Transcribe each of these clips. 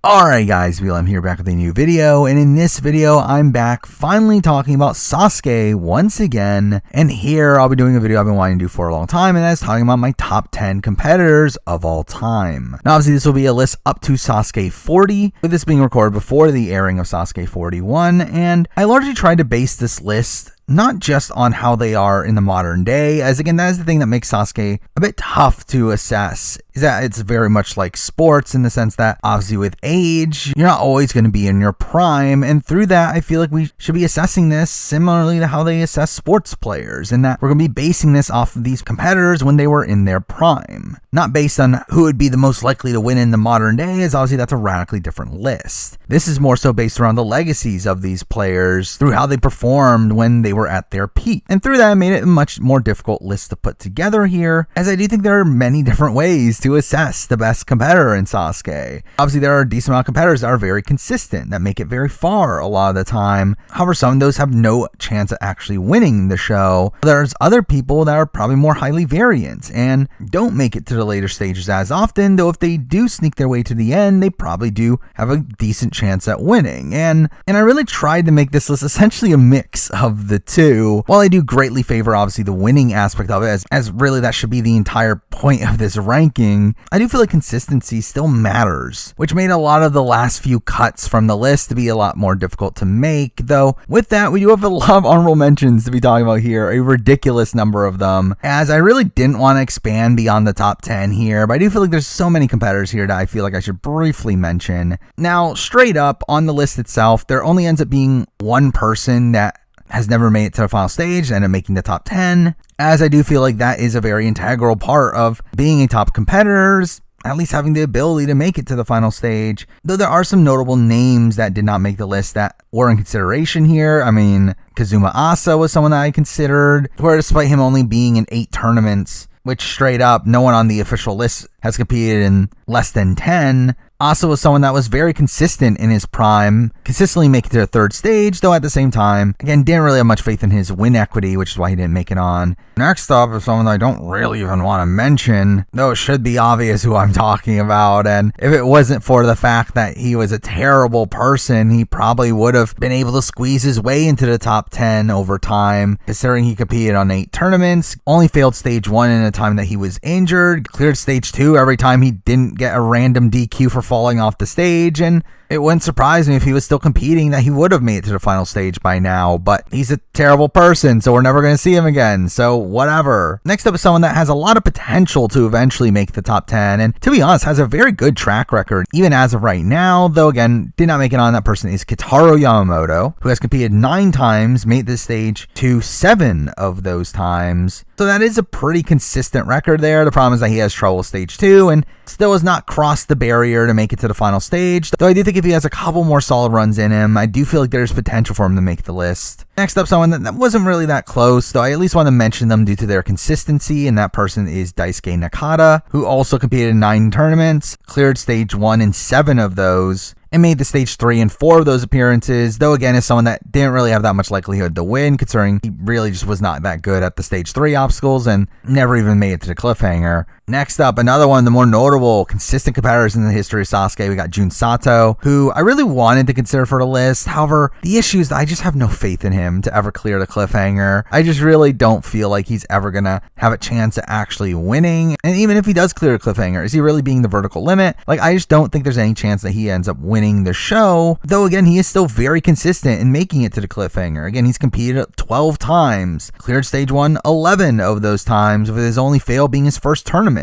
Alright guys, I'm here back with a new video, and in this video I'm back finally talking about Sasuke once again, and here I'll be doing a video I've been wanting to do for a long time, and that's talking about my top 10 competitors of all time. Now obviously this will be a list up to Sasuke 40, with this being recorded before the airing of Sasuke 41, and I largely tried to base this list not just on how they are in the modern day, as again, that is the thing that makes Sasuke a bit tough to assess, is that it's very much like sports in the sense that obviously with age, you're not always going to be in your prime, and through that, I feel like we should be assessing this similarly to how they assess sports players, in that we're going to be basing this off of these competitors when they were in their prime, not based on who would be the most likely to win in the modern day, as obviously that's a radically different list. This is more so based around the legacies of these players through how they performed when they were at their peak. And through that, I made it a much more difficult list to put together here, as I do think there are many different ways to assess the best competitor in Sasuke. Obviously, there are a decent amount of competitors that are very consistent, that make it very far a lot of the time. However, some of those have no chance of actually winning the show. There's other people that are probably more highly variant and don't make it to the later stages as often, though if they do sneak their way to the end, they probably do have a decent chance at winning. And I really tried to make this list essentially a mix of the two. While I do greatly favor obviously the winning aspect of it, as really that should be the entire point of this ranking, I do feel like consistency still matters, which made a lot of the last few cuts from the list to be a lot more difficult to make. Though with that, we do have a lot of honorable mentions to be talking about here, a ridiculous number of them, as I really didn't want to expand beyond the top 10 here, but I do feel like there's so many competitors here that I feel like I should briefly mention. Now, straight up on the list itself, there only ends up being one person that has never made it to the final stage and making the top 10, as I do feel like that is a very integral part of being a top competitor, at least having the ability to make it to the final stage. Though there are some notable names that did not make the list that were in consideration here. I mean, Kazuma Asa was someone that I considered, where despite him only being in 8 tournaments, which straight up no one on the official list has competed in less than 10, Asa was someone that was very consistent in his prime, consistently making it to the 3rd stage, though at the same time, again, didn't really have much faith in his win equity, which is why he didn't make it on. Next up is someone that I don't really even want to mention, though it should be obvious who I'm talking about, and if it wasn't for the fact that he was a terrible person, he probably would have been able to squeeze his way into the top 10 over time, considering he competed on 8 tournaments, only failed stage 1 in a time that he was injured, cleared stage 2 every time he didn't get a random DQ for falling off the stage, and it wouldn't surprise me if he was still competing that he would have made it to the final stage by now, but he's a terrible person, so we're never going to see him again, so whatever. Next up is someone that has a lot of potential to eventually make the top 10, and to be honest, has a very good track record, even as of right now, though again, did not make it on. That person is Kotaro Yamamoto, who has competed 9 times, made this stage to 7 of those times. So that is a pretty consistent record there. The problem is that he has trouble with stage 2 and still has not crossed the barrier to make it to the final stage. Though I do think if he has a couple more solid runs in him, I do feel like there's potential for him to make the list. Next up, someone that wasn't really that close, though I at least want to mention them due to their consistency, and that person is Daisuke Nagata, who also competed in 9 tournaments, cleared stage 1 in 7 of those, and made the stage 3 in 4 of those appearances, though again is someone that didn't really have that much likelihood to win, considering he really just was not that good at the stage 3 obstacles and never even made it to the cliffhanger. Next up, another one of the more notable, consistent competitors in the history of Sasuke, we got Jun Sato, who I really wanted to consider for the list. However, the issue is that I just have no faith in him to ever clear the cliffhanger. I just really don't feel like he's ever gonna have a chance at actually winning. And even if he does clear the cliffhanger, is he really being the vertical limit? Like, I just don't think there's any chance that he ends up winning the show. Though again, he is still very consistent in making it to the cliffhanger. Again, he's competed 12 times, cleared stage 1 11 of those times, with his only fail being his first tournaments,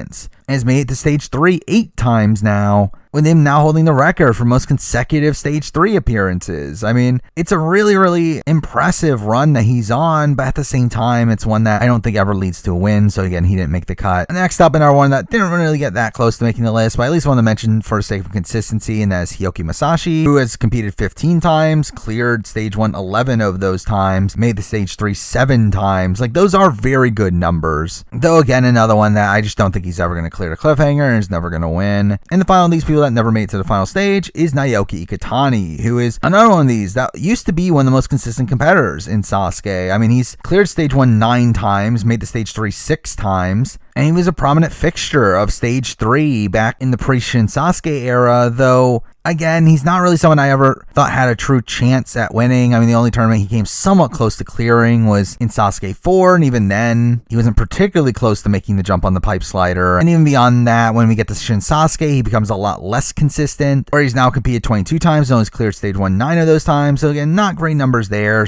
and has made it to stage 3 8 times now, with him now holding the record for most consecutive stage 3 appearances. I mean, it's a really, really impressive run that he's on, but at the same time, it's one that I don't think ever leads to a win, so again, he didn't make the cut. Next up, another one that didn't really get that close to making the list, but I at least want to mention for the sake of consistency, and that is Hyoki Masashi, who has competed 15 times, cleared stage 1 11 of those times, made the stage 3 7 times. Like, those are very good numbers. Though again, another one that I just don't think he's ever going to clear the cliffhanger and is never going to win. And the final of these people that never made it to the final stage is Naoki Ikitani, who is another one of these that used to be one of the most consistent competitors in Sasuke. I mean, he's cleared stage 1 9 times, made the stage 3 6 times, and he was a prominent fixture of Stage 3 back in the pre-Shin Sasuke era, though again, he's not really someone I ever thought had a true chance at winning. I mean, the only tournament he came somewhat close to clearing was in Sasuke 4, and even then, he wasn't particularly close to making the jump on the pipe slider. And even beyond that, when we get to Shin Sasuke, he becomes a lot less consistent, where he's now competed 22 times, and only cleared Stage 1 9 of those times. So again, not great numbers there,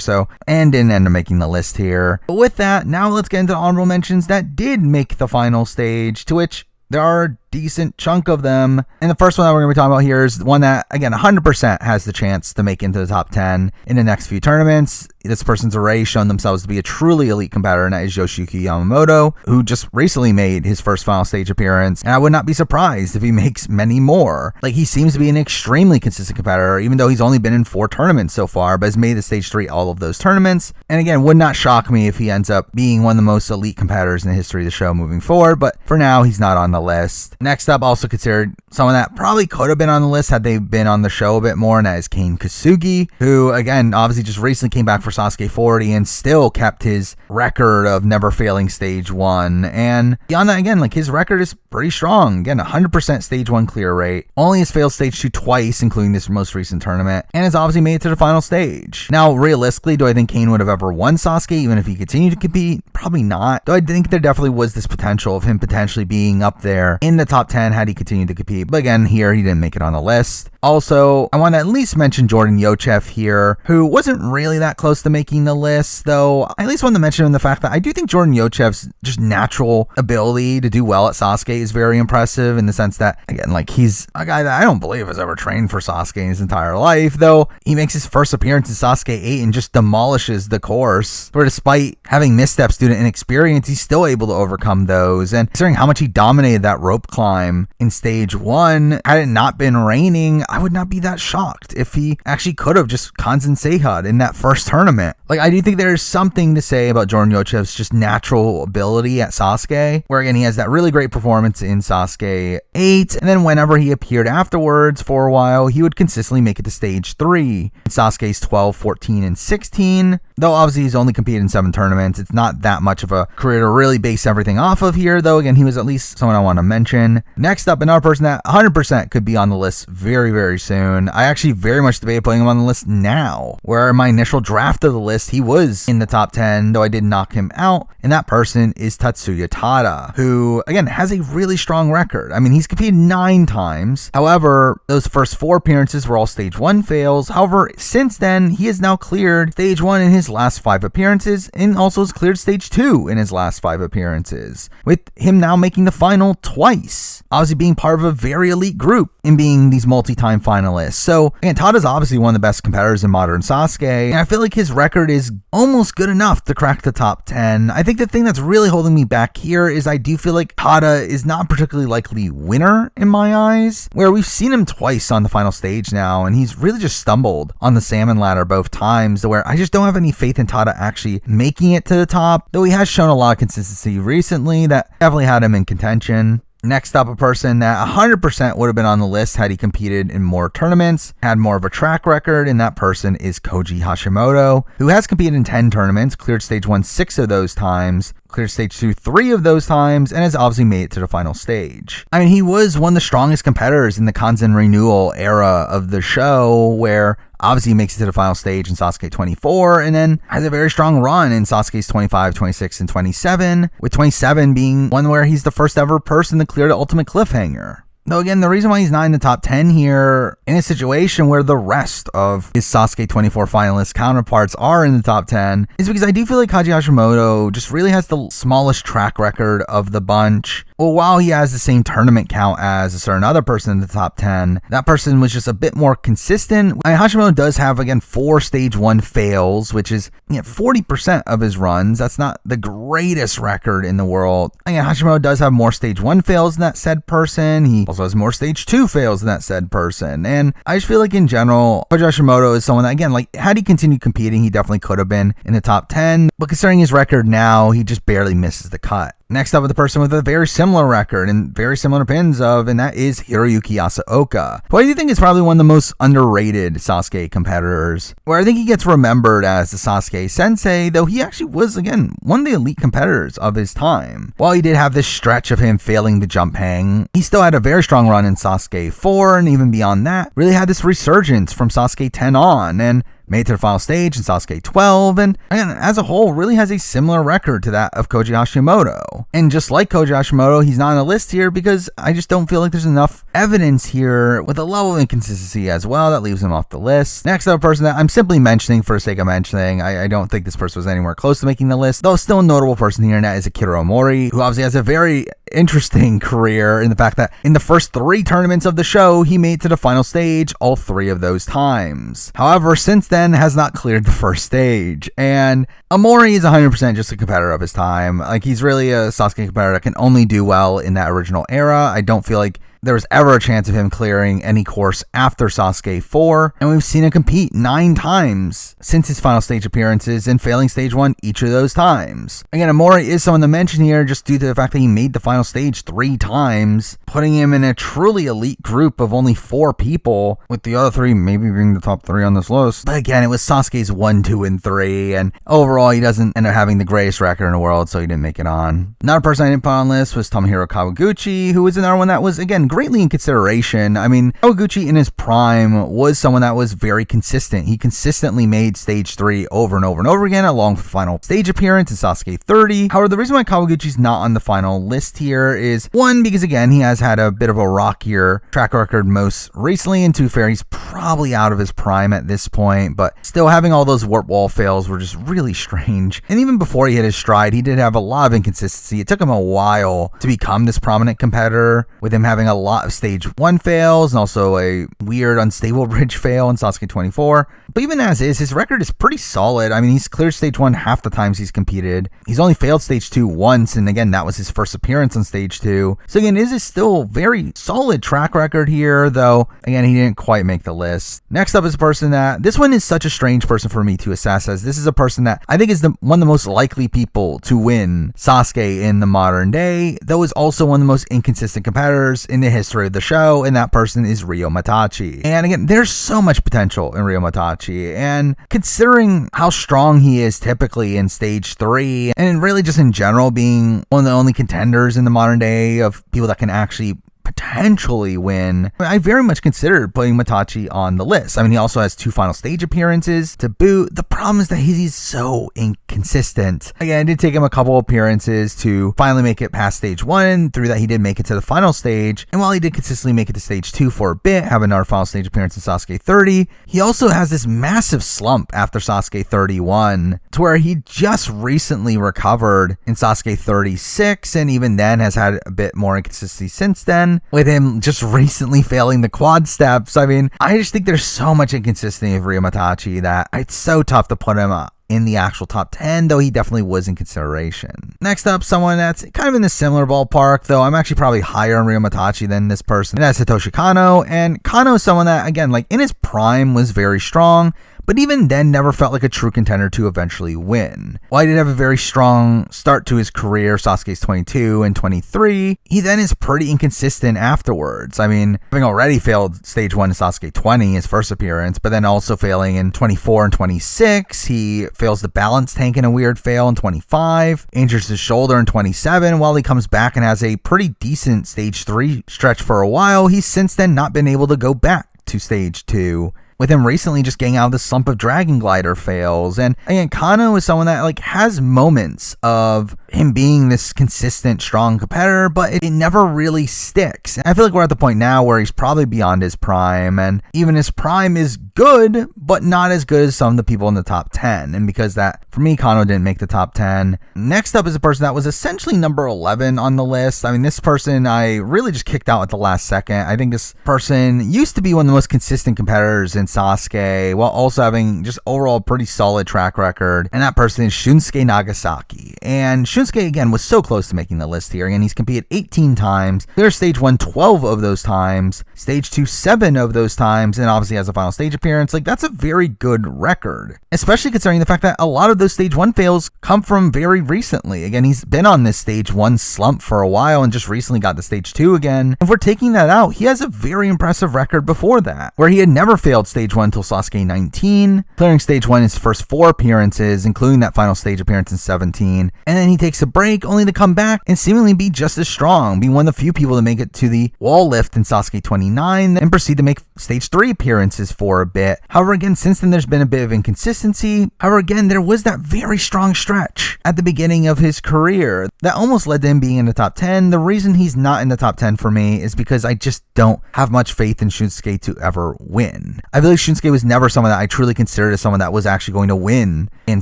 and didn't end up making the list here. But with that, now let's get into the honorable mentions that did make the final stage, to which there are a decent chunk of them. And the first one that we're going to be talking about here is one that, again, 100% has the chance to make into the top 10 in the next few tournaments. This person's already shown themselves to be a truly elite competitor, and that is Yoshiki Yamamoto, who just recently made his first final stage appearance. And I would not be surprised if he makes many more. Like, he seems to be an extremely consistent competitor, even though he's only been in 4 tournaments so far, but has made the Stage 3 all of those tournaments. And again, would not shock me if he ends up being one of the most elite competitors in the history of the show moving forward, but for now, he's not on the list. Next up, also considered someone that probably could have been on the list had they been on the show a bit more, and that is Kane Kasugi, who, again, obviously just recently came back for Sasuke 40 and still kept his record of never failing Stage 1. And beyond that, again, like, his record is pretty strong. Again, 100% Stage 1 clear rate. Only has failed Stage 2 twice, including this most recent tournament, and has obviously made it to the final stage. Now, realistically, do I think Kane would have ever won Sasuke even if he continued to compete? Probably not. Though I think there definitely was this potential of him potentially being up there in the top 10 had he continued to compete. But again, here, he didn't make it on the list. Also, I want to at least mention Jordan Yochev here, who wasn't really that close to making the list, though I at least want to mention the fact that I do think Jordan Yochev's just natural ability to do well at Sasuke is very impressive, in the sense that, again, like, he's a guy that I don't believe has ever trained for Sasuke in his entire life, though he makes his first appearance in Sasuke 8 and just demolishes the course, where despite having missteps due to inexperience, he's still able to overcome those. And considering how much he dominated that rope climb in Stage 1, had it not been raining, I would not be that shocked if he actually could have just Kanzen Seiha'd in that first tournament. Like, I do think there's something to say about Jordan Yochev's just natural ability at Sasuke, where again, he has that really great performance in Sasuke 8, and then whenever he appeared afterwards for a while, he would consistently make it to Stage 3 in Sasuke's 12, 14, and 16. Though obviously he's only competed in 7 tournaments, it's not that much of a career to really base everything off of here, though again, he was at least someone I want to mention. Next up, another person that 100% could be on the list very, very soon. I actually very much debated putting him on the list now, where in my initial draft of the list, he was in the top 10, though I did knock him out, and that person is Tatsuya Tada, who, again, has a really strong record. I mean, he's competed 9 times. However, those first 4 appearances were all Stage 1 fails. However, since then, he has now cleared Stage 1 in his last 5 appearances, and also has cleared Stage 2 in his last 5 appearances, with him now making the final twice. Obviously being part of a very elite group and being these multi-time finalists. So, again, Tada's obviously one of the best competitors in modern Sasuke, and I feel like his record is almost good enough to crack the top 10. I think the thing that's really holding me back here is I do feel like Tada is not a particularly likely winner in my eyes, where we've seen him twice on the final stage now, and he's really just stumbled on the salmon ladder both times, where I just don't have any faith in Tada actually making it to the top, though he has shown a lot of consistency recently that definitely had him in contention. Next up, a person that 100% would have been on the list had he competed in more tournaments, had more of a track record, and that person is Koji Hashimoto, who has competed in 10 tournaments, cleared Stage 1 6 of those times, cleared Stage 2 3 of those times, and has obviously made it to the final stage. I mean, he was one of the strongest competitors in the Kanzen Renewal era of the show, where obviously he makes it to the final stage in Sasuke 24, and then has a very strong run in Sasuke's 25, 26, and 27, with 27 being one where he's the first ever person to clear the ultimate cliffhanger. Though again, the reason why he's not in the top 10 here, in a situation where the rest of his Sasuke 24 finalist counterparts are in the top 10, is because I do feel like Koji Hashimoto just really has the smallest track record of the bunch. Well, while he has the same tournament count as a certain other person in the top 10, that person was just a bit more consistent. I mean, Hashimoto does have, again, 4 Stage 1 fails, which is 40% of his runs. That's not the greatest record in the world. Again, Hashimoto does have more Stage 1 fails than that said person. He also has more Stage 2 fails than that said person. And I just feel like, in general, Koji Hashimoto is someone that, again, like, had he continued competing, he definitely could have been in the top 10. But considering his record now, he just barely misses the cut. Next up with the person with a very similar record and very similar pins and that is Hiroyuki Yasuoka, who I do think is probably one of the most underrated Sasuke competitors, where I think he gets remembered as the Sasuke sensei, though he actually was, again, one of the elite competitors of his time. While he did have this stretch of him failing the jump hang, he still had a very strong run in Sasuke 4, and even beyond that, really had this resurgence from Sasuke 10 on, and made it to the final stage in Sasuke 12, and again, as a whole, really has a similar record to that of Koji Hashimoto. And just like Koji Hashimoto, he's not on the list here because I just don't feel like there's enough evidence here with a level of inconsistency as well that leaves him off the list. Next up, a person that I'm simply mentioning for the sake of mentioning. I don't think this person was anywhere close to making the list, though still a notable person here, and that is Akira Omori, who obviously has a very interesting career in the fact that in the first 3 tournaments of the show, he made it to the final stage all 3 of those times. However, since then has not cleared the first stage, and Omori is 100% just a competitor of his time. Like, he's really a Sasuke competitor that can only do well in that original era. I don't feel like there was ever a chance of him clearing any course after Sasuke 4, and we've seen him compete 9 times since his final stage appearances and failing stage 1 each of those times. Again, Omori is someone to mention here just due to the fact that he made the final stage 3 times, putting him in a truly elite group of only 4 people, with the other 3 maybe being the top 3 on this list. But again, it was Sasuke's 1, 2, and 3, and overall he doesn't end up having the greatest record in the world, so he didn't make it on. Another person I didn't put on the list was Tomohiro Kawaguchi, who was another one that was, again, greatly in consideration. I mean, Kawaguchi in his prime was someone that was very consistent. He consistently made stage 3 over and over and over again, along with the final stage appearance in Sasuke 30. However, the reason why Kawaguchi's not on the final list here is, 1, because again, he has had a bit of a rockier track record most recently, and 2, fair, he's probably out of his prime at this point, but still having all those warp wall fails were just really strange. And even before he hit his stride, he did have a lot of inconsistency. It took him a while to become this prominent competitor, with him having a lot of stage 1 fails and also a weird unstable bridge fail in Sasuke 24. But even as is, his record is pretty solid. I mean, he's cleared stage 1 half the times he's competed. He's only failed stage 2 once, and again, that was his first appearance on stage 2. So again, this is still a very solid track record here, though again, he didn't quite make the list. Next up is a person that, this one is such a strange person for me to assess, as this is a person that I think is one of the most likely people to win Sasuke in the modern day, though is also one of the most inconsistent competitors in the history of the show, and that person is Ryo Matachi. And again, there's so much potential in Ryo Matachi, and considering how strong he is typically in stage 3, and really just in general being one of the only contenders in the modern day of people that can actually potentially win, I very much considered putting Matachi on the list. I mean, he also has 2 final stage appearances to boot. The problem is that he's so inconsistent. Again, it did take him a couple appearances to finally make it past stage 1. Through that, he did make it to the final stage, and while he did consistently make it to stage 2 for a bit, have another final stage appearance in Sasuke 30, he also has this massive slump after Sasuke 31, to where he just recently recovered in Sasuke 36, and even then has had a bit more inconsistency since then, with him just recently failing the quad steps. I mean, I just think there's so much inconsistency with Ryo Matachi that it's so tough to put him in the actual top 10, though he definitely was in consideration. Next up, someone that's kind of in the similar ballpark, though I'm actually probably higher on Ryo Matachi than this person, and that's Satoshi Kano. And Kano is someone that, again, like in his prime was very strong, but even then never felt like a true contender to eventually win. While he did have a very strong start to his career, Sasuke's 22 and 23, he then is pretty inconsistent afterwards. I mean, having already failed stage 1 in Sasuke 20, his first appearance, but then also failing in 24 and 26, he fails the balance tank in a weird fail in 25, injures his shoulder in 27, while he comes back and has a pretty decent stage 3 stretch for a while. He's since then not been able to go back to stage 2, with him recently just getting out of the slump of Dragon Glider fails. And again, Kano is someone that like has moments of him being this consistent, strong competitor, but it never really sticks. And I feel like we're at the point now where he's probably beyond his prime, and even his prime is good, but not as good as some of the people in the top 10. And because that, for me, Kano didn't make the top 10. Next up is a person that was essentially number 11 on the list. I mean, this person I really just kicked out at the last second. I think this person used to be one of the most consistent competitors in Sasuke, while also having just overall pretty solid track record, and that person is Shunsuke Nagasaki. And Shunsuke, again, was so close to making the list here, and he's competed 18 times, cleared stage 1 12 of those times, stage 2 7 of those times, and obviously has a final stage appearance appearance, like that's a very good record, especially considering the fact that a lot of those stage 1 fails come from very recently. Again, he's been on this stage 1 slump for a while and just recently got to stage 2 again. If we're taking that out, he has a very impressive record before that, where he had never failed stage 1 until Sasuke 19, clearing stage 1 his first 4 appearances, including that final stage appearance in 17, and then he takes a break only to come back and seemingly be just as strong, being one of the few people to make it to the wall lift in Sasuke 29 and proceed to make stage 3 appearances for a bit. However, again, since then there's been a bit of inconsistency. However, again, there was that very strong stretch at the beginning of his career that almost led to him being in the top 10. The reason he's not in the top 10 for me is because I just don't have much faith in Shinsuke to ever win. I feel like Shinsuke was never someone that I truly considered as someone that was actually going to win in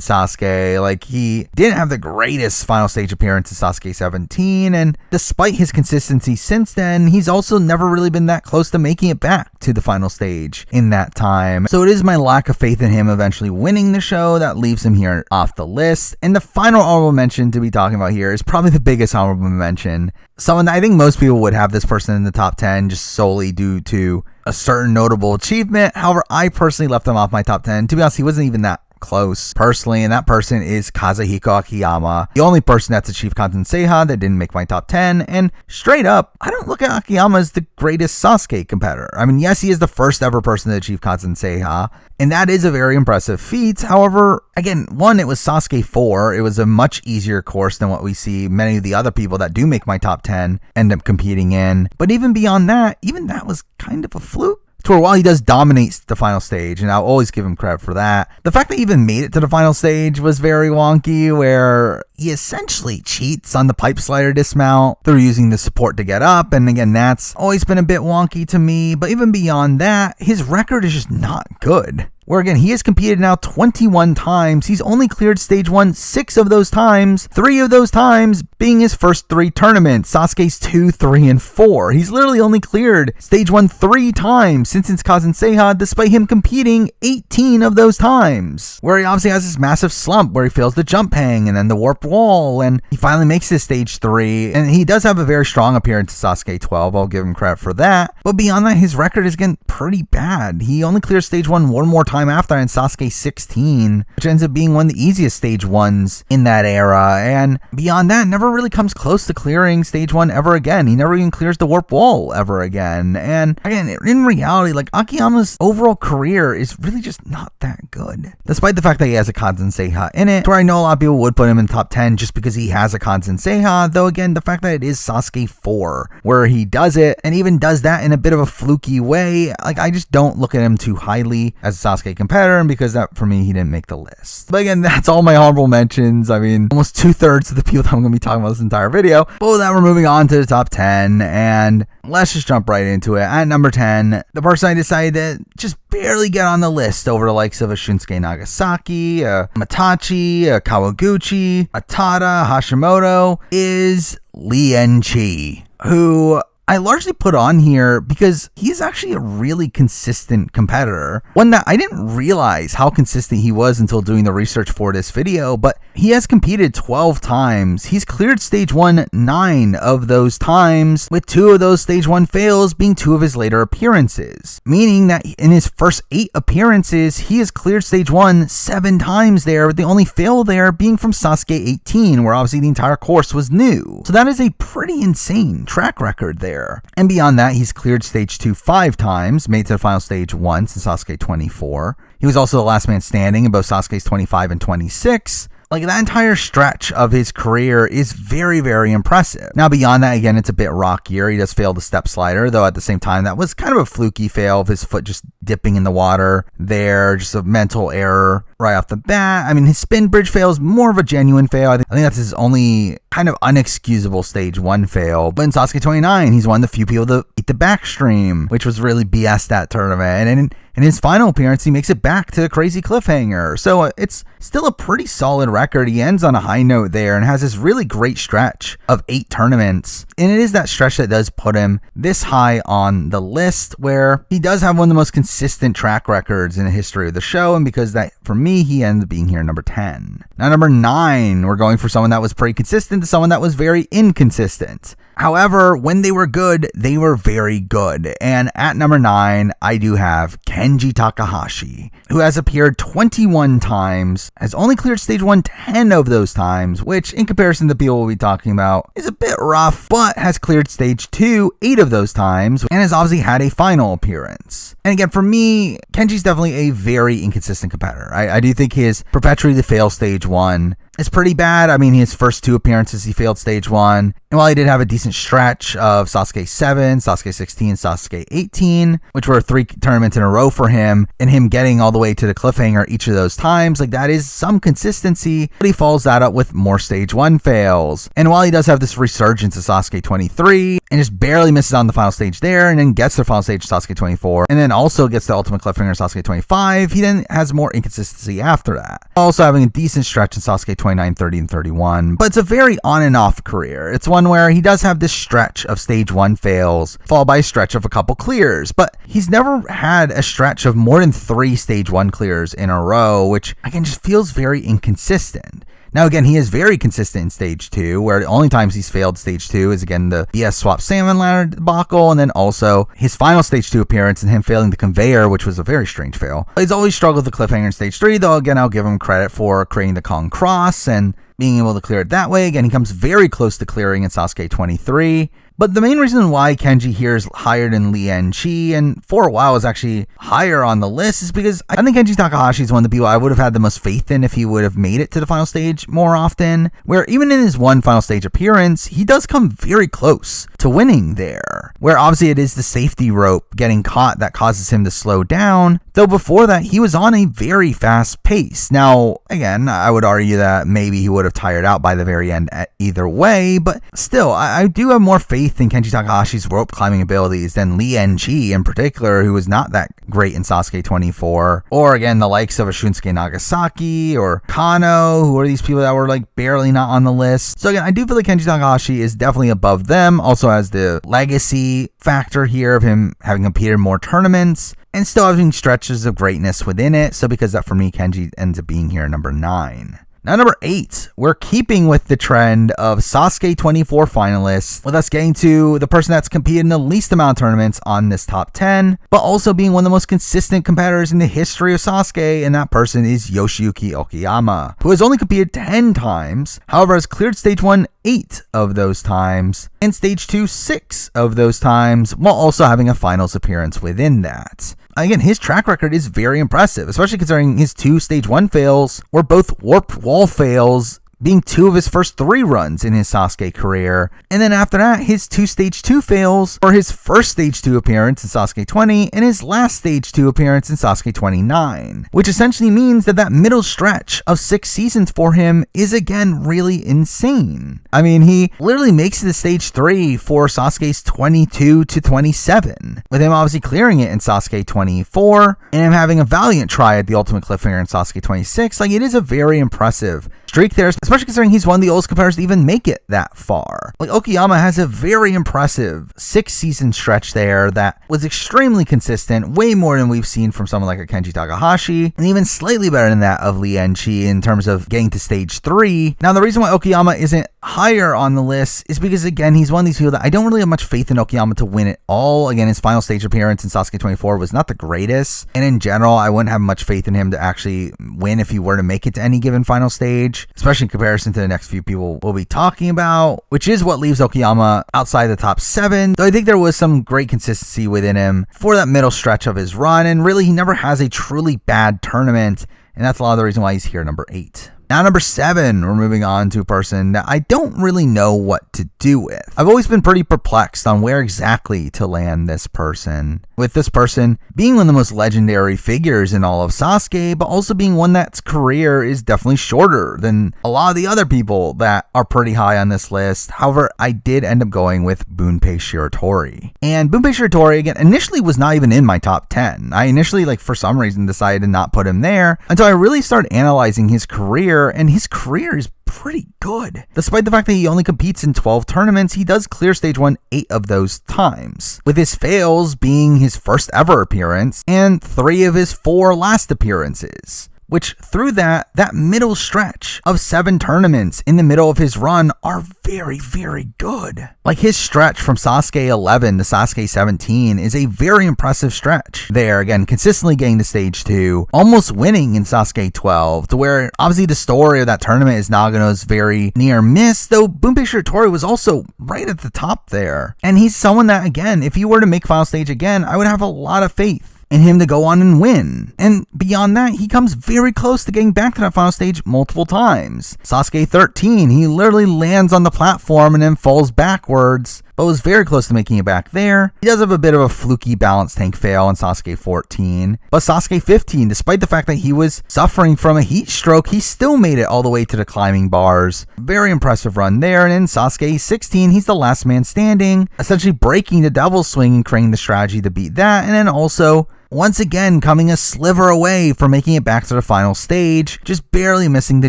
Sasuke. Like, he didn't have the greatest final stage appearance in Sasuke 17, and despite his consistency since then, he's also never really been that close to making it back to the final stage in that time. So it is my lack of faith in him eventually winning the show that leaves him here off the list. And the final honorable mention to be talking about here is probably the biggest honorable mention. Someone that I think most people would have this person in the top 10 just solely due to a certain notable achievement. However, I personally left him off my top 10. To be honest, he wasn't even that close personally, and that person is Kazuhiko Okiyama, the only person that's achieved Kanzen Seiha that didn't make my top 10. And straight up, I don't look at Okiyama as the greatest Sasuke competitor. I mean, yes, he is the first ever person to achieve Kanzen Seiha, and that is a very impressive feat. However, again, one, it was Sasuke 4. It was a much easier course than what we see many of the other people that do make my top 10 end up competing in. But even beyond that, even that was kind of a fluke. To where while he does dominate the final stage, and I'll always give him credit for that, the fact that he even made it to the final stage was very wonky, where he essentially cheats on the pipe slider dismount through using the support to get up, and again, that's always been a bit wonky to me. But even beyond that, his record is just not good. Where again, he has competed now 21 times. He's only cleared stage 1 6 of those times, 3 of those times being his first 3 tournaments, Sasuke's 2, 3, and 4. He's literally only cleared stage 1 3 times since Kanzen Seiha, despite him competing 18 of those times. Where he obviously has this massive slump where he fails the jump hang and then the warp wall, and he finally makes his stage 3, and he does have a very strong appearance in Sasuke 12. I'll give him credit for that. But beyond that, his record is again pretty bad. He only clears stage 1 more time after in Sasuke 16, which ends up being one of the easiest stage 1s in that era, and beyond that, never really comes close to clearing stage 1 ever again. He never even clears the warp wall ever again. And again, in reality, like, Akiyama's overall career is really just not that good, despite the fact that he has a Kanzen Seiha in it, where I know a lot of people would put him in the top 10 just because he has a Kanzen Seiha, though again, the fact that it is Sasuke 4 where he does it, and even does that in a bit of a fluky way, like, I just don't look at him too highly as a Sasuke competitor, and because that, for me, he didn't make the list. But again, that's all my honorable mentions. I mean, almost 2/3 of the people that I'm going to be talking about this entire video. But with that, we're moving on to the top 10, and let's just jump right into it. At number 10, the person I decided to just barely get on the list over the likes of a Shunsuke Nagasaki, a Matachi, a Kawaguchi, a Tada, Hashimoto, is Lien Chi, who I largely put on here because he's actually a really consistent competitor. One that I didn't realize how consistent he was until doing the research for this video, but he has competed 12 times. He's cleared stage 1 9 of those times, with 2 of those stage 1 fails being 2 of his later appearances. Meaning that in his first 8 appearances, he has cleared stage 1 7 times there, with the only fail there being from Sasuke 18, where obviously the entire course was new. So that is a pretty insane track record there. And beyond that, he's cleared stage 2 5 times, made to the final stage once in Sasuke 24. He was also the last man standing in both Sasuke's 25 and 26. Like, that entire stretch of his career is very, very impressive. Now, beyond that, again, it's a bit rockier. He does fail the step slider, though at the same time, that was kind of a fluky fail of his foot just dipping in the water there, just a mental error right off the bat. I mean, his spin bridge fail is more of a genuine fail. I think that's his only kind of unexcusable stage 1 fail. But in Sasuke 29, he's one of the few people to eat the backstream, which was really BS that tournament. And in his final appearance, he makes it back to a crazy cliffhanger. So it's still a pretty solid record. He ends on a high note there and has this really great stretch of 8 tournaments. And it is that stretch that does put him this high on the list, where he does have one of the most consistent track records in the history of the show. And because that, for me, he ended up being here number 10. Now, number 9, we're going for someone that was pretty consistent to someone that was very inconsistent. However, when they were good, they were very good. And at number 9, I do have Kenji Takahashi, who has appeared 21 times, has only cleared stage 1 10 of those times, which in comparison to the people we'll be talking about is a bit rough, but has cleared stage 2 8 of those times, and has obviously had a final appearance. And again, for me, Kenji's definitely a very inconsistent competitor. I do think his perpetually to fail stage 1 is pretty bad. I mean, his first 2 appearances, he failed stage 1. And while he did have a decent stretch of Sasuke 7, Sasuke 16, Sasuke 18, which were 3 tournaments in a row for him, and him getting all the way to the cliffhanger each of those times, like that is some consistency, but he follows that up with more stage 1 fails. And while he does have this resurgence of Sasuke 23, and just barely misses on the final stage there, and then gets to the final stage Sasuke 24, and then also gets the ultimate cliffhanger Sasuke 25, he then has more inconsistency after that. Also having a decent stretch in Sasuke 29, 30, and 31, but it's a very on and off career. It's one where he does have this stretch of stage 1 fails, followed by a stretch of a couple clears, but he's never had a stretch of more than 3 stage 1 clears in a row, which again just feels very inconsistent. Now, again, he is very consistent in stage 2, where the only times he's failed stage 2 is, again, the BS swap salmon ladder debacle, and then also his final stage 2 appearance and him failing the conveyor, which was a very strange fail. He's always struggled with the cliffhanger in stage 3, though, again, I'll give him credit for creating the Kong Cross and being able to clear it that way. Again, he comes very close to clearing in Sasuke 23. But the main reason why Kenji here is higher than Lien Chi, and for a while was actually higher on the list, is because I think Kenji Takahashi is one of the people I would have had the most faith in if he would have made it to the final stage more often, where even in his one final stage appearance, he does come very close to winning there, where obviously it is the safety rope getting caught that causes him to slow down, though before that he was on a very fast pace. Now, again, I would argue that maybe he would have tired out by the very end either way, but still, I do have more faith in Kenji Takahashi's rope climbing abilities than Lien Chi in particular, who was not that great in Sasuke 24, or again the likes of a Shunsuke Nagasaki or Kano, who are these people that were like barely not on the list. So again, I do feel like Kenji Takahashi is definitely above them, also has the legacy factor here of him having competed in more tournaments and still having stretches of greatness within it. So because that, for me, Kenji ends up being here number 9. Now, number 8, we're keeping with the trend of Sasuke 24 finalists, with us getting to the person that's competed in the least amount of tournaments on this top 10, but also being one of the most consistent competitors in the history of Sasuke, and that person is Yoshiki Okiyama, who has only competed 10 times, however has cleared stage 1 8 of those times, and stage 2 6 of those times, while also having a finals appearance within that. Again, his track record is very impressive, especially considering his 2 stage 1 fails were both warped wall fails, being 2 of his first 3 runs in his Sasuke career. And then after that, his 2 stage 2 fails were his first stage 2 appearance in Sasuke 20 and his last stage 2 appearance in Sasuke 29, which essentially means that middle stretch of 6 seasons for him is again really insane. I mean, he literally makes it to stage 3 for Sasuke's 22 to 27, with him obviously clearing it in Sasuke 24 and him having a valiant try at the ultimate cliffhanger in Sasuke 26. Like, it is a very impressive streak there, especially considering he's one of the oldest competitors to even make it that far. Like, Okiyama has a very impressive 6-season stretch there that was extremely consistent, way more than we've seen from someone like a Kenji Takahashi, and even slightly better than that of Lien Chi in terms of getting to stage 3. Now, the reason why Okiyama isn't higher on the list is because, again, he's one of these people that I don't really have much faith in Okiyama to win it all. Again, his final stage appearance in Sasuke 24 was not the greatest, and in general, I wouldn't have much faith in him to actually win if he were to make it to any given final stage, especially in comparison to the next few people we'll be talking about, which is what leaves Okiyama outside the top 7, though I think there was some great consistency within him for that middle stretch of his run, and really he never has a truly bad tournament, and that's a lot of the reason why he's here number 8. Now, number 7, we're moving on to a person that I don't really know what to do with. I've always been pretty perplexed on where exactly to land this person, with this person being one of the most legendary figures in all of Sasuke, but also being one that's career is definitely shorter than a lot of the other people that are pretty high on this list. However, I did end up going with Bunpei Shiratori. And Bunpei Shiratori, again, initially was not even in my top 10. I initially, for some reason, decided to not put him there until I really started analyzing his career, and his career is pretty good. Despite the fact that he only competes in 12 tournaments, he does clear stage 1 8 of those times, with his fails being his first ever appearance and 3 of his 4 last appearances. which through that middle stretch of 7 tournaments in the middle of his run are very, very good. Like his stretch from Sasuke 11 to Sasuke 17 is a very impressive stretch. There, again, consistently getting to stage 2, almost winning in Sasuke 12, to where obviously the story of that tournament is Nagano's very near miss, though Bunpei Shiratori was also right at the top there. And he's someone that, again, if he were to make final stage again, I would have a lot of faith in him to go on and win. And beyond that, he comes very close to getting back to that final stage multiple times. Sasuke 13, he literally lands on the platform and then falls backwards, but was very close to making it back there. He does have a bit of a fluky balance tank fail in Sasuke 14, but Sasuke 15, despite the fact that he was suffering from a heat stroke, he still made it all the way to the climbing bars. Very impressive run there. And in Sasuke 16, he's the last man standing, essentially breaking the Devil's Swing and creating the strategy to beat that, and then also once again coming a sliver away from making it back to the final stage, just barely missing the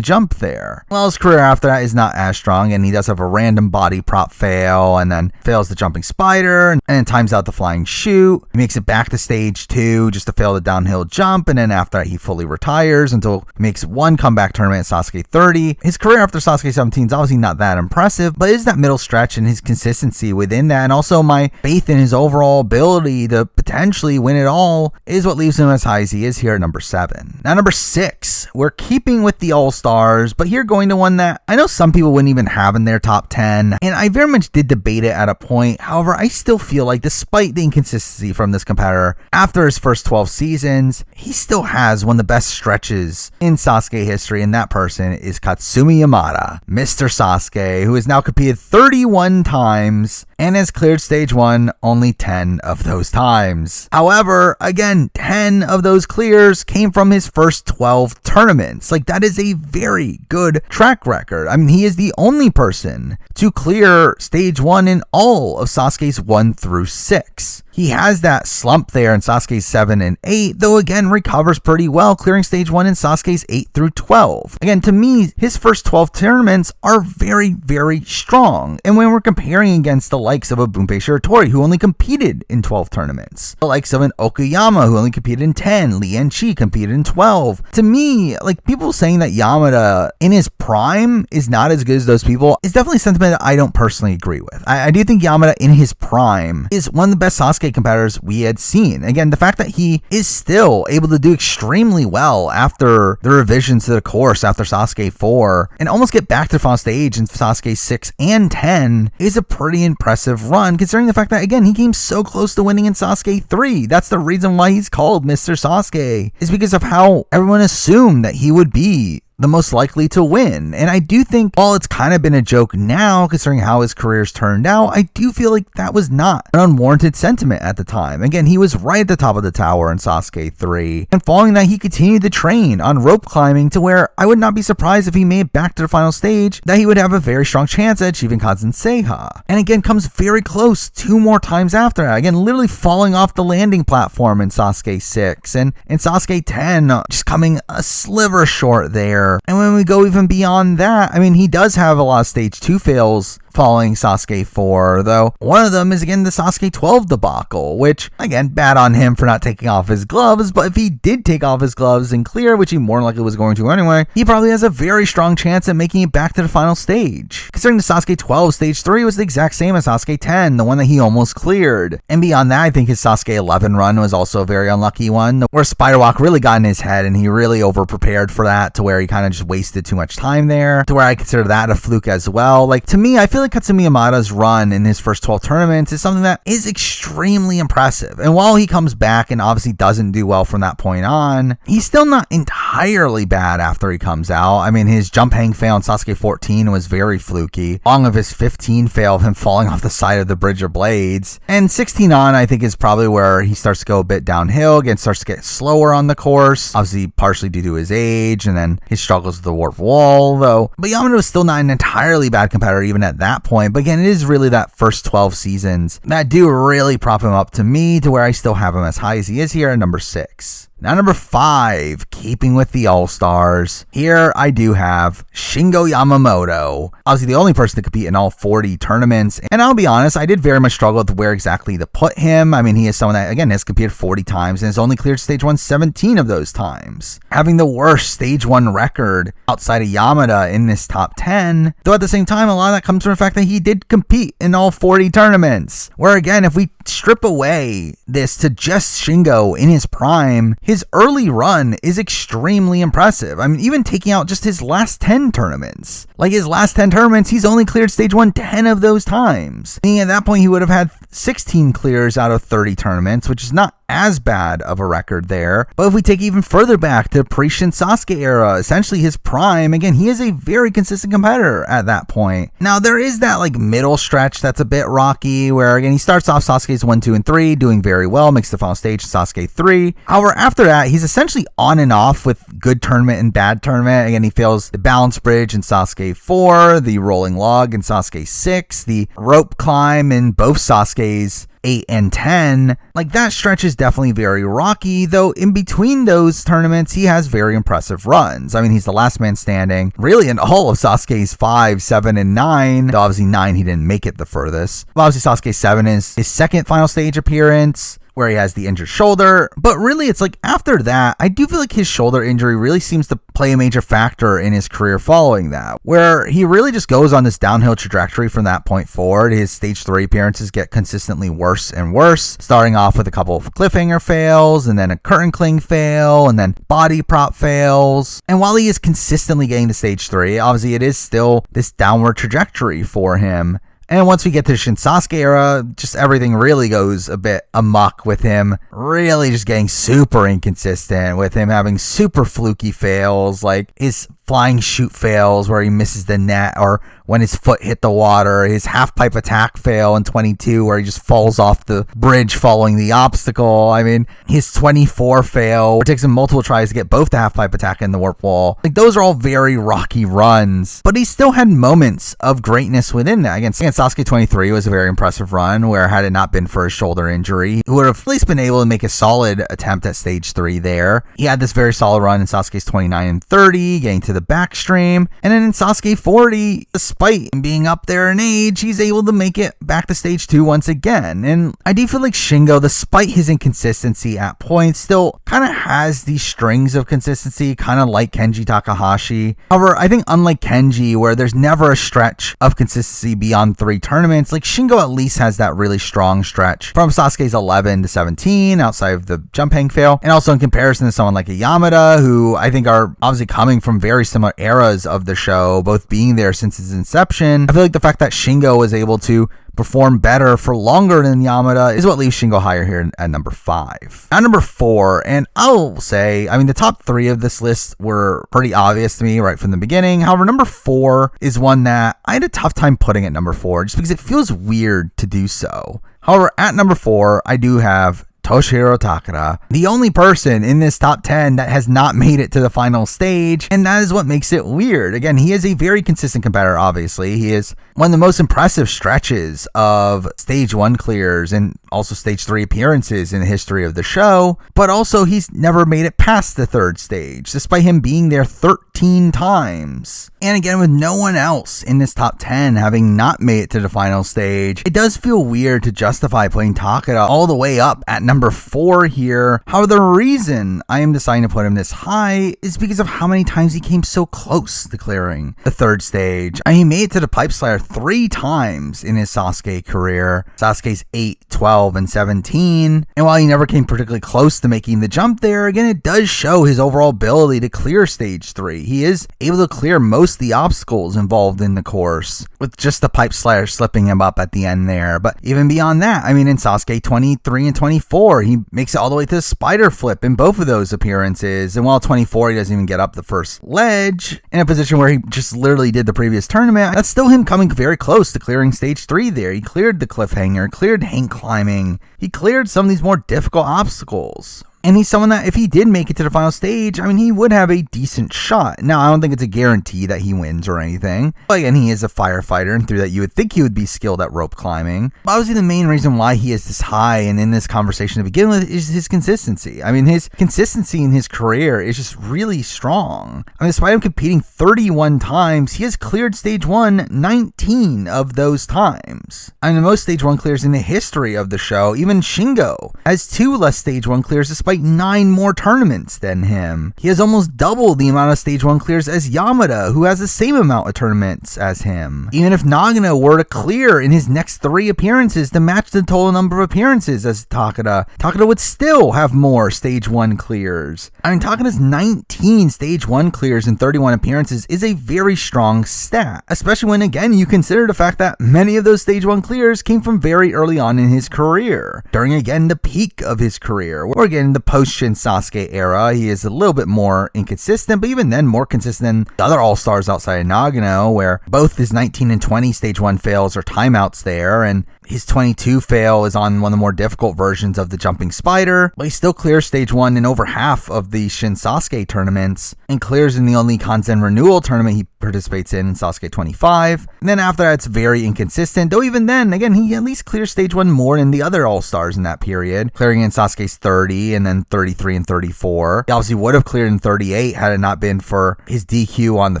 jump there. Well, his career after that is not as strong, and he does have a random body prop fail, and then fails the jumping spider, and then times out the flying shoot. He makes it back to stage 2 just to fail the downhill jump, and then after that he fully retires until he makes one comeback tournament at Sasuke 30. His career after Sasuke 17 is obviously not that impressive, but it is that middle stretch and his consistency within that, and also my faith in his overall ability to potentially win it all, is what leaves him as high as he is here at number 7. Now number 6, we're keeping with the All-Stars, but here going to one that I know some people wouldn't even have in their top 10, and I very much did debate it at a point. However, I still feel like despite the inconsistency from this competitor, after his first 12 seasons, he still has one of the best stretches in Sasuke history, and that person is Katsumi Yamada, Mr. Sasuke, who has now competed 31 times and has cleared stage 1 only 10 of those times. However, again, 10 of those clears came from his first 12 tournaments. Like, that is a very good track record. I mean, he is the only person to clear stage 1 in all of Sasuke's 1 through 6. He has that slump there in Sasuke's 7 and 8, though again recovers pretty well, clearing stage 1 in Sasuke's 8 through 12. Again, to me, his first 12 tournaments are very, very strong. And when we're comparing against the likes of a Bunpei Shiratori, who only competed in 12 tournaments, the likes of an Okiyama, who only competed in 10, Lee and Chi competed in 12. To me, like, people saying that Yamada in his prime is not as good as those people is definitely a sentiment that I don't personally agree with. I do think Yamada in his prime is one of the best Sasuke competitors we had seen. Again, the fact that he is still able to do extremely well after the revisions to the course after Sasuke 4 and almost get back to the final stage in Sasuke 6 and 10 is a pretty impressive run, considering the fact that, again, he came so close to winning in Sasuke 3. That's the reason why he's called Mr. Sasuke, is because of how everyone assumed that he would be the most likely to win. And I do think, while it's kind of been a joke now, considering how his career's turned out, I do feel like that was not an unwarranted sentiment at the time. Again, he was right at the top of the tower in Sasuke 3, and following that, he continued to train on rope climbing to where I would not be surprised if he made it back to the final stage, that he would have a very strong chance at achieving Kazan Seiha. And again, comes very close 2 more times after that. Again, literally falling off the landing platform in Sasuke 6, and in Sasuke 10, just coming a sliver short there. And when we go even beyond that, I mean, he does have a lot of stage 2 fails following Sasuke 4, though one of them is, again, the Sasuke 12 debacle, which, again, bad on him for not taking off his gloves, but if he did take off his gloves and clear, which he more than likely was going to anyway, he probably has a very strong chance at making it back to the final stage. Considering the Sasuke 12 stage 3 was the exact same as Sasuke 10, the one that he almost cleared. And beyond that, I think his Sasuke 11 run was also a very unlucky one, where Spider Walk really got in his head and he really over-prepared for that, to where he kind of just wasted too much time there, to where I consider that a fluke as well. Like, to me, I feel like Katsumi Yamada's run in his first 12 tournaments is something that is extremely impressive. And while he comes back and obviously doesn't do well from that point on, he's still not entirely bad after he comes out. I mean, his jump hang fail in Sasuke 14 was very fluky, along with his 15 fail of him falling off the side of the Bridge of Blades. And 16 on, I think, is probably where he starts to go a bit downhill, again, starts to get slower on the course, obviously partially due to his age, and then his struggles with the warp wall, though. But Yamada was still not an entirely bad competitor even at that point. But again, it is really that first 12 seasons that do really prop him up to me, to where I still have him as high as he is here at number 6. Now, number 5, keeping with the All-Stars, here I do have Shingo Yamamoto, obviously the only person to compete in all 40 tournaments. And I'll be honest, I did very much struggle with where exactly to put him. I mean, he is someone that, again, has competed 40 times and has only cleared stage 1 17 of those times, having the worst stage 1 record outside of Yamada in this top 10. Though at the same time, a lot of that comes from the fact that he did compete in all 40 tournaments, where again, if we strip away this to just Shingo in his prime, his early run is extremely impressive. I mean, even taking out just his last 10 tournaments. Like his last 10 tournaments, he's only cleared stage 1 10 of those times. Meaning at that point, he would have had 16 clears out of 30 tournaments, which is not as bad of a record there. But if we take even further back to pre-Shin Sasuke era, essentially his prime, again, he is a very consistent competitor at that point. Now, there is that like middle stretch that's a bit rocky, where again, he starts off Sasuke's 1, 2, and 3, doing very well, makes the final stage in Sasuke 3. However, after that, he's essentially on and off with good tournament and bad tournament. Again, he fails the balance bridge in Sasuke 4, the rolling log in Sasuke 6, the rope climb in both Sasuke's 8 and 10. Like that stretch is definitely very rocky, though in between those tournaments, he has very impressive runs. I mean, he's the last man standing, really, in all of Sasuke's 5, 7, and 9. Though obviously 9, he didn't make it the furthest. But obviously Sasuke 7 is his second final stage appearance, where he has the injured shoulder. But really, it's like after that, I do feel like his shoulder injury really seems to play a major factor in his career following that, where he really just goes on this downhill trajectory from that point forward. His stage 3 appearances get consistently worse and worse, starting off with a couple of cliffhanger fails, and then a curtain cling fail, and then body prop fails. And while he is consistently getting to stage 3, obviously it is still this downward trajectory for him. And once we get to the Shin Sasuke era, just everything really goes a bit amok with him, really just getting super inconsistent, with him having super fluky fails, like his flying shoot fails where he misses the net, or when his foot hit the water, his half pipe attack fail in 22 where he just falls off the bridge following the obstacle. I mean, his 24 fail, it takes him multiple tries to get both the half pipe attack and the warp wall. Like those are all very rocky runs, but he still had moments of greatness within that. Again, Sasuke 23 was a very impressive run, where had it not been for his shoulder injury, he would have at least been able to make a solid attempt at stage 3 there. He had this very solid run in Sasuke's 29 and 30, getting to the backstream, and then in Sasuke 40, despite him being up there in age, he's able to make it back to stage 2 once again. And I do feel like Shingo, despite his inconsistency at points, still kind of has these strings of consistency, kind of like Kenji Takahashi. However, I think unlike Kenji, where there's never a stretch of consistency beyond 3 tournaments, like Shingo at least has that really strong stretch from Sasuke's 11 to 17 outside of the jump hang fail, and also in comparison to someone like a Yamada, who I think are obviously coming from very similar eras of the show, both being there since its inception. I feel like the fact that Shingo was able to perform better for longer than Yamada is what leaves Shingo higher here at number 5. At number 4, and I'll say, I mean, the top 3 of this list were pretty obvious to me right from the beginning. However, number 4 is one that I had a tough time putting at number 4, just because it feels weird to do so. However, at number 4, I do have Toshihiro Takada, the only person in this top 10 that has not made it to the final stage, and that is what makes it weird. Again, he is a very consistent competitor, obviously. He is one of the most impressive stretches of stage 1 clears and also stage 3 appearances in the history of the show, but also he's never made it past the 3rd stage, despite him being there 13 times. And again, with no one else in this top 10 having not made it to the final stage, it does feel weird to justify putting Takada all the way up at number 4 here. However, the reason I am deciding to put him this high is because of how many times he came so close to clearing the 3rd stage. I mean, he made it to the pipe slider 3 times in his Sasuke career, Sasuke's 8, 12, and 17. And while he never came particularly close to making the jump there, again, it does show his overall ability to clear stage 3. He is able to clear most of the obstacles involved in the course, with just the pipe slider slipping him up at the end there. But even beyond that, I mean, in Sasuke 23 and 24, he makes it all the way to the spider flip in both of those appearances. And while 24, he doesn't even get up the first ledge in a position where he just literally did the previous tournament, that's still him coming very close to clearing stage 3 there. He cleared the cliffhanger, cleared hang climbing, he cleared some of these more difficult obstacles. And he's someone that if he did make it to the final stage, I mean, he would have a decent shot. Now, I don't think it's a guarantee that he wins or anything. But again, he is a firefighter, and through that, you would think he would be skilled at rope climbing. But obviously, the main reason why he is this high and in this conversation to begin with is his consistency. I mean, his consistency in his career is just really strong. I mean, despite him competing 31 times, he has cleared stage 1 19 of those times. I mean, the most stage 1 clears in the history of the show. Even Shingo has 2 less stage 1 clears despite 9 more tournaments than him. He has almost double the amount of stage 1 clears as Yamada, who has the same amount of tournaments as him. Even if Nagano were to clear in his next 3 appearances to match the total number of appearances as Takada would still have more stage 1 clears. I mean, Takada's 19 stage 1 clears in 31 appearances is a very strong stat, especially when, again, you consider the fact that many of those stage 1 clears came from very early on in his career, during, again, the peak of his career, or again, the post-Shin Sasuke era. He is a little bit more inconsistent, but even then more consistent than the other all-stars outside of Nagano, where both his 19 and 20 stage 1 fails are timeouts there, and his 22 fail is on one of the more difficult versions of the jumping spider, but he still clears stage 1 in over half of the Shin Sasuke tournaments, and clears in the only Kanzen Renewal tournament he participates in Sasuke 25. And then after that, it's very inconsistent, though even then, again, he at least clears stage 1 more than the other all-stars in that period, clearing in Sasuke's 30 and then 33 and 34. He obviously would have cleared in 38 had it not been for his DQ on the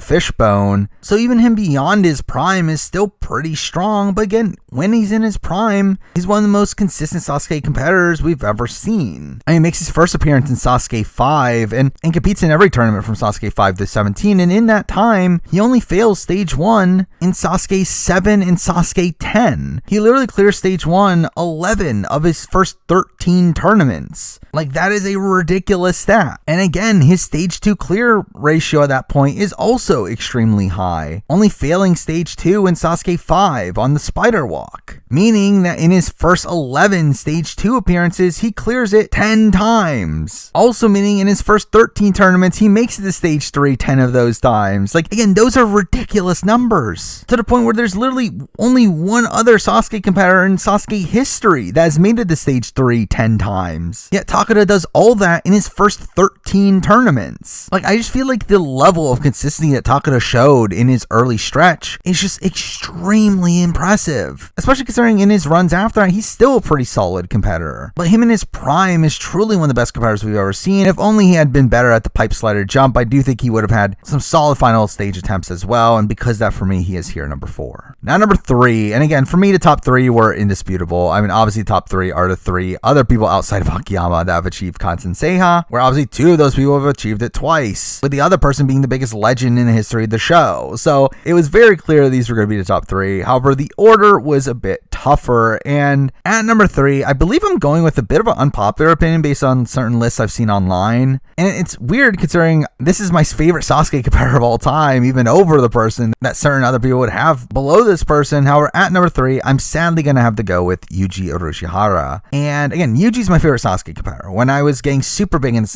fishbone. So even him beyond his prime is still pretty strong, but again, when he's in his prime, he's one of the most consistent Sasuke competitors we've ever seen. I mean, he makes his first appearance in Sasuke 5 and competes in every tournament from Sasuke 5 to 17, and in that time, he only fails stage 1 in Sasuke 7 and Sasuke 10. He literally clears stage 1 11 of his first 13 tournaments. Like, that is a ridiculous stat. And again, his stage 2 clear ratio at that point is also extremely high, only failing stage 2 in Sasuke 5 on the spider walk, meaning that in his first 11 stage 2 appearances, he clears it 10 times. Also meaning in his first 13 tournaments, he makes it to stage 3 10 of those times. Like, again, those are ridiculous numbers, to the point where there's literally only one other Sasuke competitor in Sasuke history that has made it to stage 3 10 times. Yet Takada does all that in his first 13 tournaments. Like, I just feel like the level of consistency that Takada showed in his early stretch is just extremely impressive, especially considering in his runs after that, he's still a pretty solid competitor. But him in his prime is truly one of the best competitors we've ever seen. If only he had been better at the pipe slider jump, I do think he would have had some solid final stage attempts as well, and because that, for me, he is here number 4. Now, number 3, and again, for me, the top 3 were indisputable. I mean, obviously, top 3 are the 3 other people outside of Okiyama that have achieved Kansen Seiha, where obviously 2 of those people have achieved it twice, with the other person being the biggest legend in the history of the show. So it was very clear these were going to be the top 3. However, the order was a bit tougher, and at number 3, I believe I'm going with a bit of an unpopular opinion based on certain lists I've seen online, and it's weird considering this is my favorite Sasuke competitor of all time, even over the person that certain other people would have below this person. However, at number 3, I'm sadly going to have to go with Yuji Urushihara. And again, Yuji's my favorite Sasuke competitor. When I was getting super big into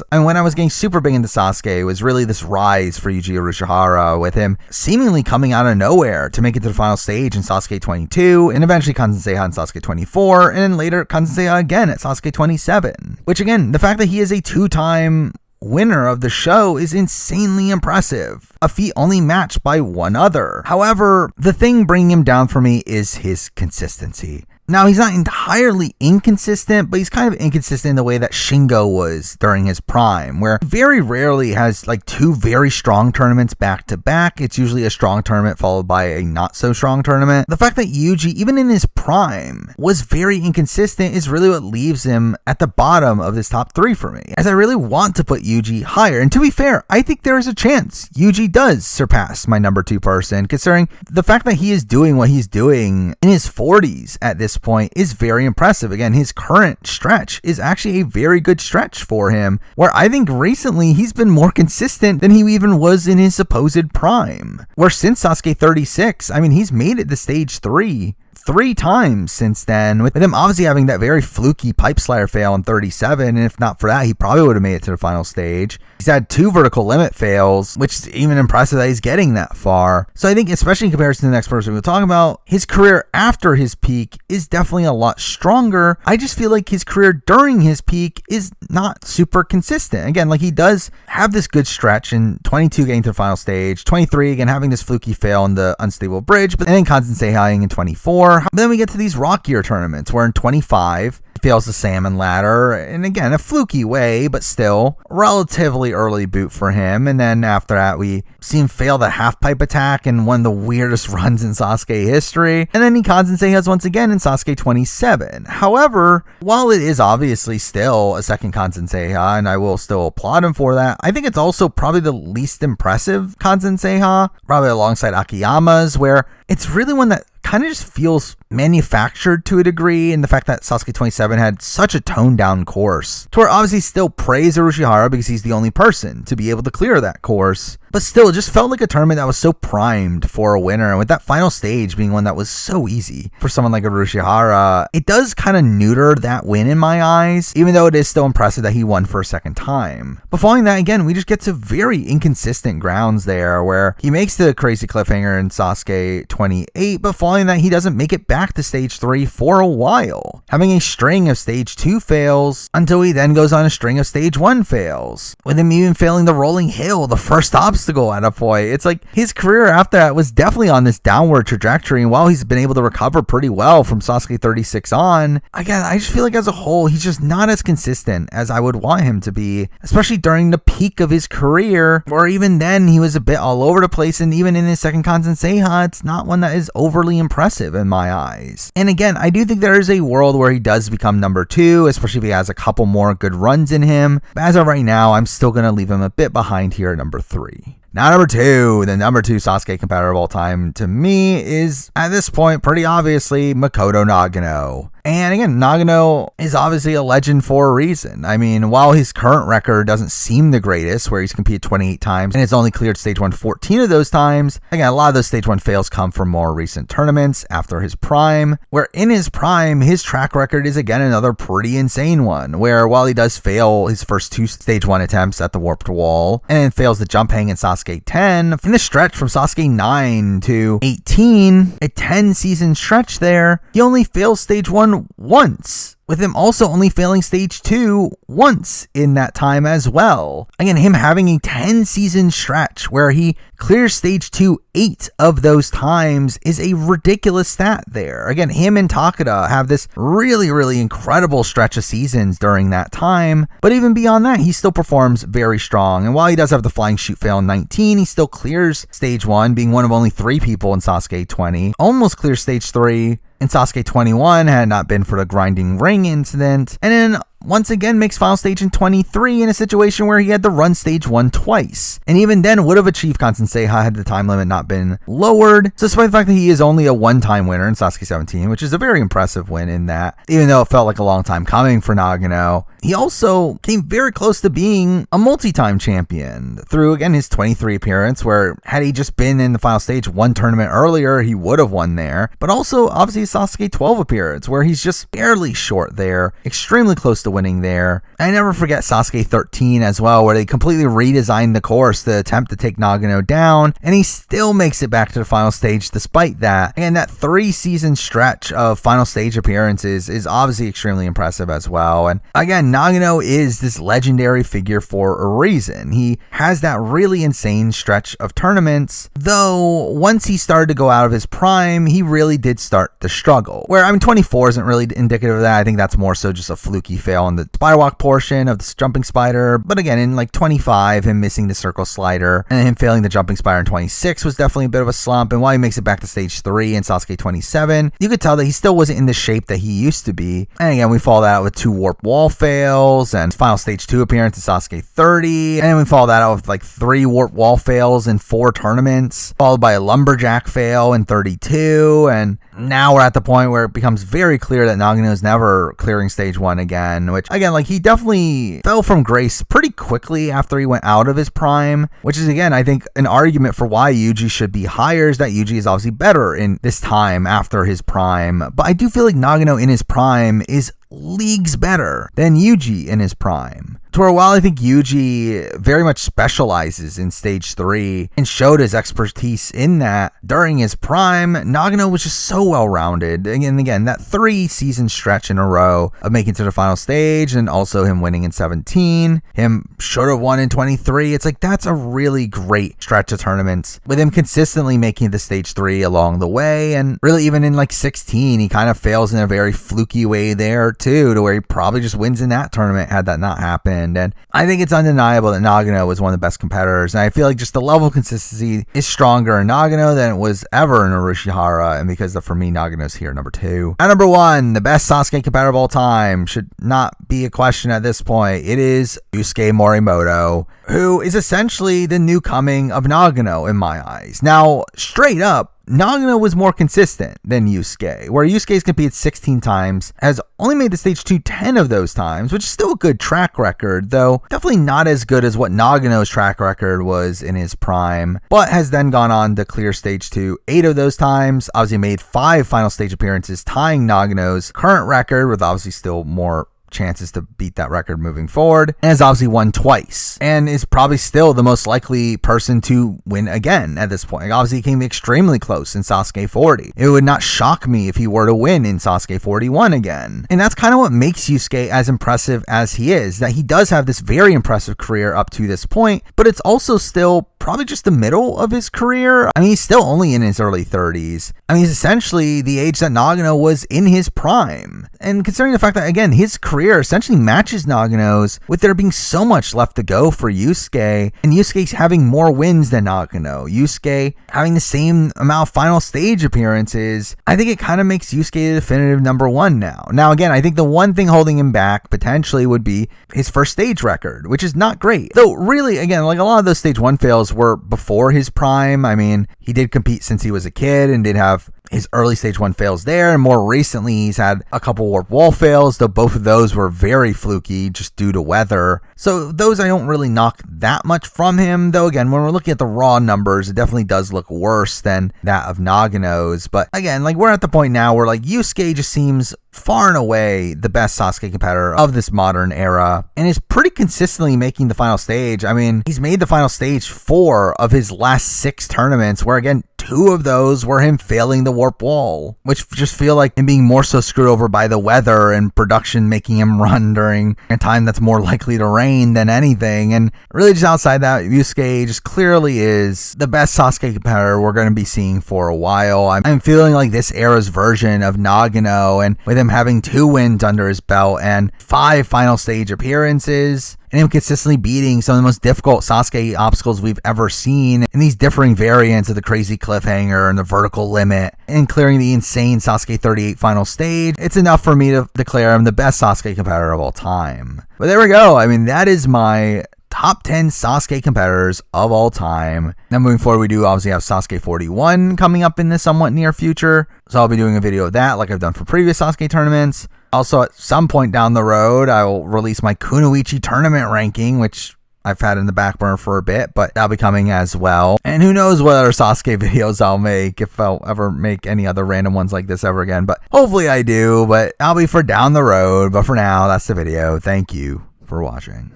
Sasuke, it was really this rise for Yuji Urushihara, with him seemingly coming out of nowhere to make it to the final stage in Sasuke 22, and eventually Kansen Seiha in Sasuke 24, and then later Kansen Seiha again at Sasuke 27. Which again, the fact that he is a 2-time winner of the show is insanely impressive, a feat only matched by one other. However, the thing bringing him down for me is his consistency. Now, he's not entirely inconsistent, but he's kind of inconsistent in the way that Shingo was during his prime, where very rarely has like 2 very strong tournaments back to back. It's usually a strong tournament followed by a not so strong tournament. The fact that Yuji, even in his prime, was very inconsistent is really what leaves him at the bottom of this top 3 for me, as I really want to put Yuji higher. And to be fair, I think there is a chance Yuji does surpass my number 2 person, considering the fact that he is doing what he's doing in his 40s at this point is very impressive. Again, his current stretch is actually a very good stretch for him, where I think recently he's been more consistent than he even was in his supposed prime, where since Sasuke 36, I mean, he's made it to stage 3 3 times since then, with him obviously having that very fluky pipe slider fail in 37, and if not for that, he probably would have made it to the final stage. He's had 2 vertical limit fails, which is even impressive that he's getting that far. So I think, especially in comparison to the next person we'll talk about, his career after his peak is definitely a lot stronger. I just feel like his career during his peak is not super consistent. Again, like he does have this good stretch in 22 getting to the final stage, 23 again having this fluky fail in the unstable bridge, but then Kansei in 24. But then we get to these rockier tournaments where in 25 fails the salmon ladder, and again, a fluky way, but still relatively early boot for him. And then after that, we see him fail the half pipe attack in one of the weirdest runs in Sasuke history. And then he has once again in Sasuke 27. However, while it is obviously still a second Kansei, and I will still applaud him for that, I think it's also probably the least impressive Kansei, probably alongside Okiyama's, where it's really one that kind of just feels manufactured to a degree, in the fact that Sasuke 27 had such a toned down course, to where obviously still praise Urushihara because he's the only person to be able to clear that course, but still it just felt like a tournament that was so primed for a winner, and with that final stage being one that was so easy for someone like Urushihara, it does kind of neuter that win in my eyes, even though it is still impressive that he won for a second time. But following that, again, we just get to very inconsistent grounds there, where he makes the crazy cliffhanger in Sasuke 28, but following that, he doesn't make it back to stage 3 for a while, having a string of stage 2 fails until he then goes on a string of stage 1 fails, with him even failing the rolling hill, the first obstacle at a point. It's like his career after that was definitely on this downward trajectory, and while he's been able to recover pretty well from Sasuke 36 on, again, I just feel like as a whole, he's just not as consistent as I would want him to be, especially during the peak of his career, or even then he was a bit all over the place, and even in his second Kansei, it's not one that is overly impressive in my eyes. And again, I do think there is a world where he does become number 2, especially if he has a couple more good runs in him. But as of right now, I'm still going to leave him a bit behind here at number 3. Now, number 2, the number 2 Sasuke competitor of all time to me is, at this point, pretty obviously Makoto Nagano. And again, Nagano is obviously a legend for a reason. I mean, while his current record doesn't seem the greatest, where he's competed 28 times and it's only cleared stage 1 14 of those times, again, a lot of those stage 1 fails come from more recent tournaments after his prime, where in his prime, his track record is again another pretty insane one, where while he does fail his first 2 stage 1 attempts at the warped wall, and then fails the jump hang in Sasuke 10, in the stretch from Sasuke 9 to 18, a 10 season stretch there, he only fails stage 1 once, with him also only failing stage 2 once in that time as well. Again, him having a 10 season stretch where he clears stage 2 8 of those times is a ridiculous stat there. Again, him and Takada have this really incredible stretch of seasons during that time, but even beyond that, he still performs very strong. And while he does have the flying shoot fail in 19, he still clears stage 1, being one of only 3 people in Sasuke 20, almost clears stage 3 in Sasuke 21 had it not been for the grinding ring incident, and then once again makes final stage in 23 in a situation where he had to run stage 1 twice, and even then would have achieved Kansei had the time limit not been lowered. So despite the fact that he is only a one-time winner in Sasuke 17, which is a very impressive win in that, even though it felt like a long time coming for Nagano, he also came very close to being a multi-time champion through, again, his 23 appearance, where had he just been in the final stage 1 tournament earlier, he would have won there, but also obviously his Sasuke 12 appearance, where he's just barely short there, extremely close to winning there. I never forget Sasuke 13 as well, where they completely redesigned the course to attempt to take Nagano down, and he still makes it back to the final stage despite that. And that 3 season stretch of final stage appearances is obviously extremely impressive as well. And again, Nagano is this legendary figure for a reason. He has that really insane stretch of tournaments, though once he started to go out of his prime, he really did start to struggle. Where, I mean, 24 isn't really indicative of that. I think that's more so just a fluky fail on the spider walk portion of the jumping spider. But again, in like 25, him missing the circle slider and him failing the jumping spider in 26 was definitely a bit of a slump. And while he makes it back to stage 3 in Sasuke 27, you could tell that he still wasn't in the shape that he used to be. And again, we follow that out with 2 warp wall fails and final stage 2 appearance in Sasuke 30. And then we follow that out with like 3 warp wall fails in 4 tournaments, followed by a lumberjack fail in 32. And now we're at the point where it becomes very clear that Nagano is never clearing stage 1 again, 41, which again, like he definitely fell from grace pretty quickly after he went out of his prime, which is again, I think an argument for why Yuji should be higher is that Yuji is obviously better in this time after his prime. But I do feel like Nagano in his prime is leagues better than Yuji in his prime. To where while I think Yuji very much specializes in stage 3 and showed his expertise in that during his prime, Nagano was just so well-rounded. And again, that 3-season stretch in a row of making it to the final stage and also him winning in 17, him should have won in 23. It's like, that's a really great stretch of tournaments with him consistently making the stage 3 along the way. And really even in like 16, he kind of fails in a very fluky way there too, to where he probably just wins in that tournament had that not happened. And I think it's undeniable that Nagano was one of the best competitors. And I feel like just the level of consistency is stronger in Nagano than it was ever in Urushihara. And because for me, Nagano's here number 2. At number 1, the best Sasuke competitor of all time should not be a question at this point. It is Yusuke Morimoto, who is essentially the new coming of Nagano in my eyes. Now, straight up, Nagano was more consistent than Yusuke, where Yusuke's competed 16 times, has only made the stage 2 10 of those times, which is still a good track record, though definitely not as good as what Nagano's track record was in his prime, but has then gone on to clear stage 2 8 of those times, obviously made 5 final stage appearances, tying Nagano's current record with obviously still more chances to beat that record moving forward, and has obviously won twice, and is probably still the most likely person to win again at this point. Obviously, he came extremely close in Sasuke 40. It would not shock me if he were to win in Sasuke 41 again. And that's kind of what makes Yusuke as impressive as he is, that he does have this very impressive career up to this point, but it's also still probably just the middle of his career. I mean, he's still only in his early 30s. I mean, he's essentially the age that Nagano was in his prime. And considering the fact that, again, his career essentially matches Nagano's, with there being so much left to go for Yusuke, and Yusuke's having more wins than Nagano, Yusuke having the same amount of final stage appearances, I think it kind of makes Yusuke the definitive number 1 now. Now, again, I think the one thing holding him back potentially would be his first stage record, which is not great. Though, really, again, like a lot of those stage 1 fails were before his prime. I mean, he did compete since he was a kid and did have his early stage 1 fails there, and more recently he's had a couple warp wall fails, though both of those were very fluky just due to weather. So those I don't really knock that much from him, though again, when we're looking at the raw numbers, it definitely does look worse than that of Nagano's. But again, like we're at the point now where like Yusuke just seems far and away the best Sasuke competitor of this modern era, and is pretty consistently making the final stage. I mean, he's made the final stage 4 of his last 6 tournaments, where again, 2 of those were him failing the warp wall, which just feel like him being more so screwed over by the weather and production making him run during a time that's more likely to rain than anything. And really just outside that, Yusuke just clearly is the best Sasuke competitor we're going to be seeing for a while. I'm feeling like this era's version of Nagano, and with him having 2 wins under his belt and 5 final stage appearances, and him consistently beating some of the most difficult Sasuke obstacles we've ever seen in these differing variants of the crazy cliffhanger and the vertical limit, and clearing the insane Sasuke 38 final stage, it's enough for me to declare him the best Sasuke competitor of all time. But there we go. I mean, that is my top 10 Sasuke competitors of all time. Now moving forward, we do obviously have Sasuke 41 coming up in the somewhat near future, so I'll be doing a video of that like I've done for previous Sasuke tournaments. Also, at some point down the road, I will release my Kunoichi tournament ranking, which I've had in the back burner for a bit, but that'll be coming as well. And who knows what other Sasuke videos I'll make, if I'll ever make any other random ones like this ever again. But hopefully I do, but that'll be for down the road. But for now, that's the video. Thank you for watching.